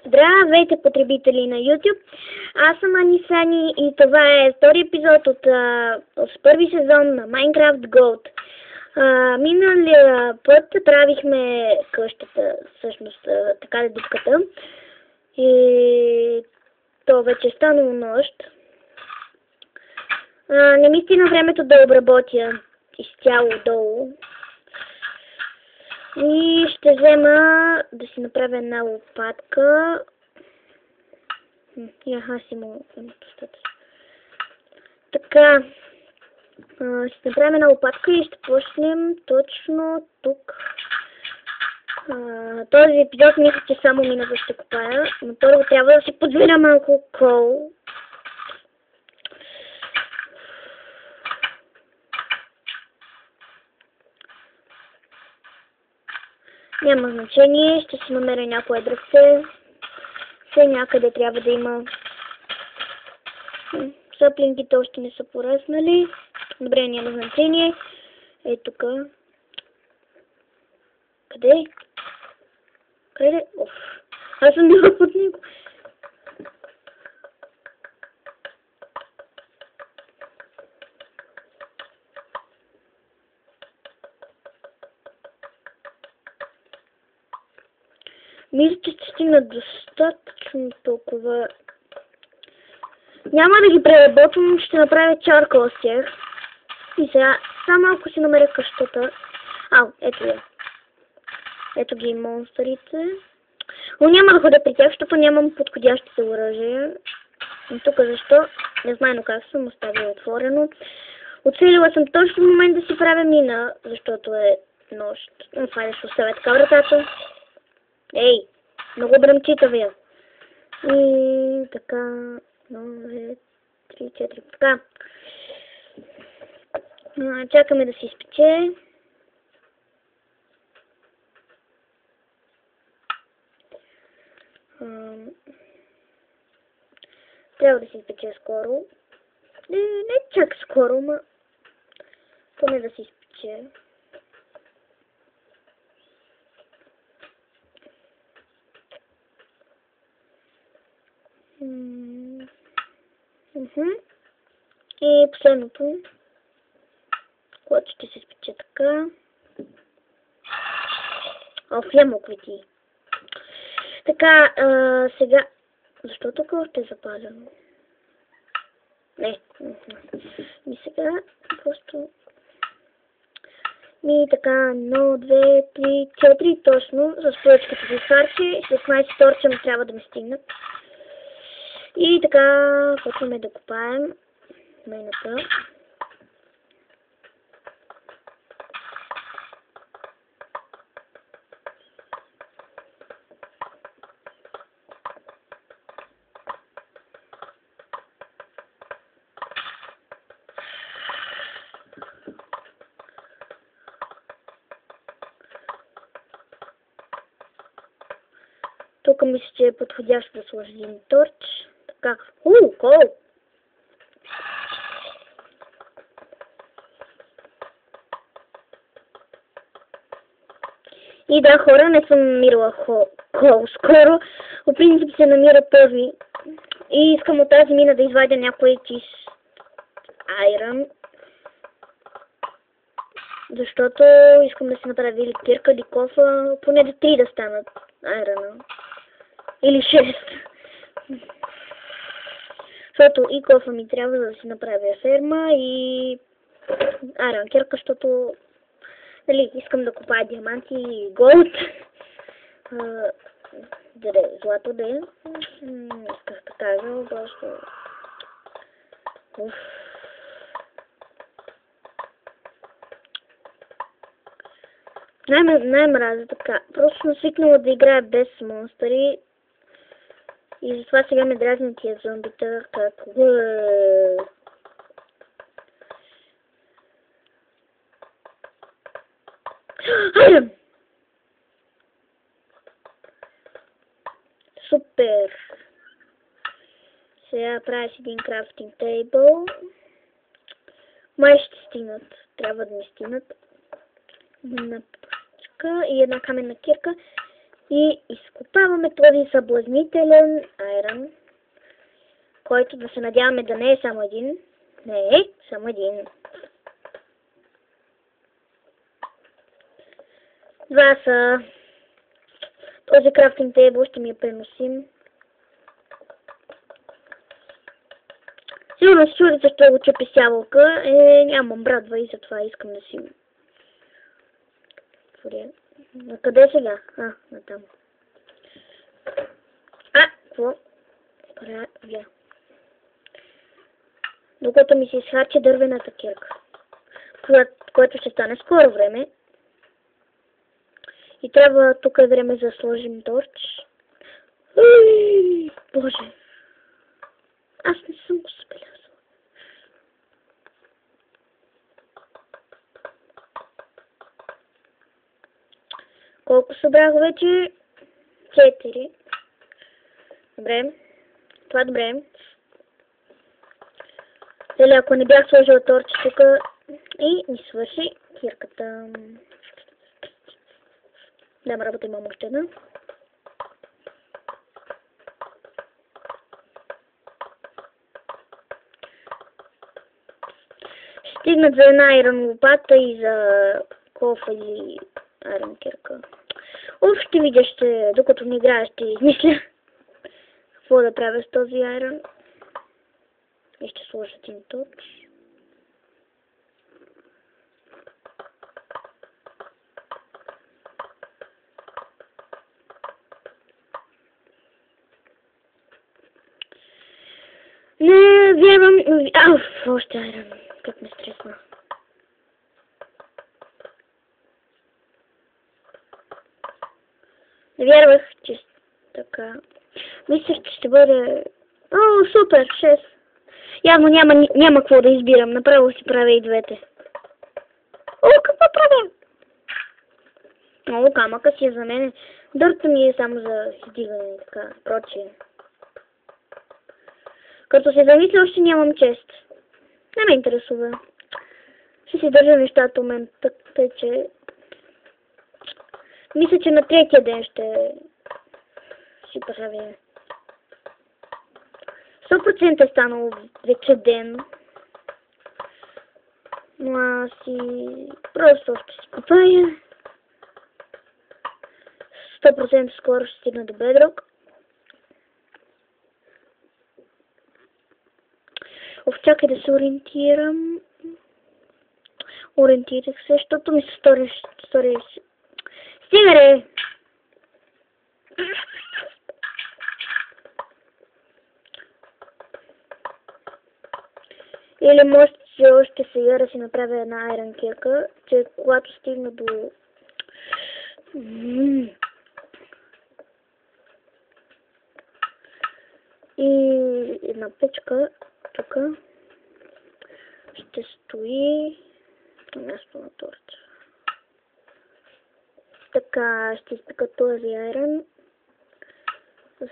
Здравейте, потребители на YouTube! Аз съм Анисани и това е втори епизод от първи сезон на Minecraft Gold. Миналия път правихме къщата, всъщност така да дупката. И то вече е станало нощ. Не ми стигна времето да обработя изцяло долу. И ще взема да си направя една лопатка. Аз имам достатъчно. Така. Ще направим една лопатка и ще почнем точно тук. Този епизод мисля, че само мината ще копая, но първо трябва да си подвина малко кол. Няма значение, ще си намеря някое дръвце. Все някъде трябва да има. Съплинките още не са пораснали. Добре, няма значение. Е тук. Къде? Къде? Оф. Аз съм била под него. Мисля, че ще стигна достатъчно толкова. Няма да ги преработвам, ще направя чаркол с тях. И сега, само ако си намеря къщата. Ето я. Ето ги монстрите. Но няма да ходя при тях, защото нямам подходящите оръжия. И тук защо? Не знае, но как съм оставила отворено. Оцелила съм точно в момент да си правя мина, защото е нощ. Това е да се оставя така вратата. Ей, много бръмчитавия. И така, 1, 2, 3, 4, така. Чакаме да се изпече. Трябва да се изпече скоро. Не чак скоро, но поне да се изпече. И последното, което ще се спече така. Мокрити. Така, сега. Защо тук още е запалено? Не. И сега просто. И така, 1, 2, 3, 4, точно. С поръчката за харче. 16 торча трябва да ме стигнат. И така, почваме да копаем майната. Тук мисля, че е подходящо да сложи един торч. Така. Кол! И да, хора, не съм намирала кол скоро. По принцип се намира първи. И искам от тази мина да извадя някой чист айрон. Защото искам да си направя или кирка, или кофа. Поне до 3 да станат айрона. Или 6. Защото и кофа ми трябва да си направя ферма и айрон кирка, защото искам да купая диаманти и голд. Злато да е. Исках да кажа, просто. Най-мразя така. Просто съм свикнала да играя без монстъри. И затова сега ме дразнят тия зомбита. Как. Айрон! Супер! Сега правя си един крафтинг тейбъл. Май ще стигнат. Трябва да ми стигнат. Една пъчка и една каменна кирка. И изкопаваме този съблазнителен айрон, който да се надяваме да не е само един. Не е само един. Два са. Този крафтинг тейбъл ще ми е преносим. Сигурно се чудите, защо го чупи с ябълка. Нямам брадва и затова искам да си... На къде е сега? Натам. Какво? Правя. Докато ми се изхарчи дървената кирка. Което ще стане скоро време. И трябва тук е време за да сложим торч. Боже. Аз не съм го забелязала. Колко събрах вече? 4. Добре. Това добре. Дали ако не бях сложила торче тук и ми свърши кирката. Дам работа, имам още една. Стигнат за една айрон лопата и за кофа или айрон кирка. Ще видя, докато не играя, ще измисля какво да правя с този айрон. И ще сложа един торч. Не вярвам... Още айрон. Как ме стресна. Не вярвах, че така... Мислех, че ще бъде... Супер, 6. Явно няма какво да избирам. Направо си правя и двете. Какво правя? Много камъка си е за мен. Дърта ми е само за издигане и така, прочие. Като се замисля, още нямам чест. Не ме интересува. Ще си държа нещата у мен, тъй че... Мисля, че на третия ден ще си правя. 100% е станало вече ден. Но аз си... Просто ще си купая. 100% скоро ще стигна до Bedrock. Чакай да се ориентирам. Ориентирах се, защото ми се стори... Стига, ре! Или може още сега да си направя една айрон кирка, че когато стигна до... И една печка тук ще стои на място на торча. Така ще изпека този айрон с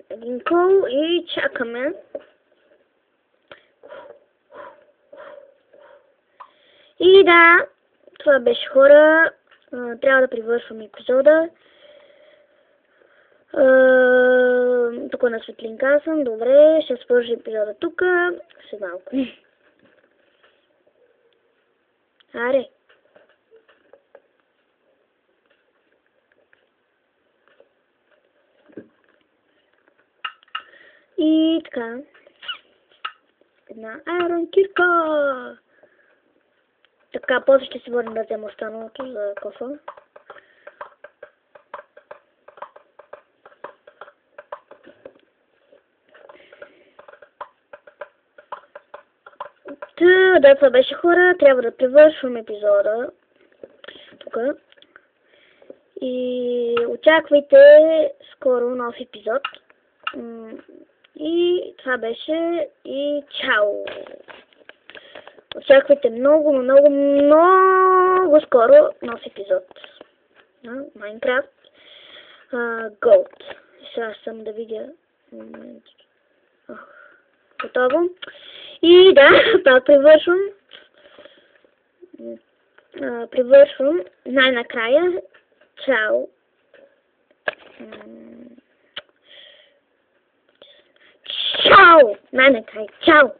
един кол и чакаме. И да, това беше, хора. Трябва да привършвам епизода. Тук на светлинка съм. Добре, ще свържа епизода тук. След малко. Аре. И така. Една айрон кирка. Така, после ще се върна да взема останалото за кофа. Да, това беше, хора. Трябва да привършвам епизода. Тук. И очаквайте скоро нов епизод. И това беше. И чао! Очаквайте много, много, много скоро нов епизод на Minecraft Gold. Сега съм да видя. Готово. И да, пак привършвам най-накрая. Чао! Чао! Чао!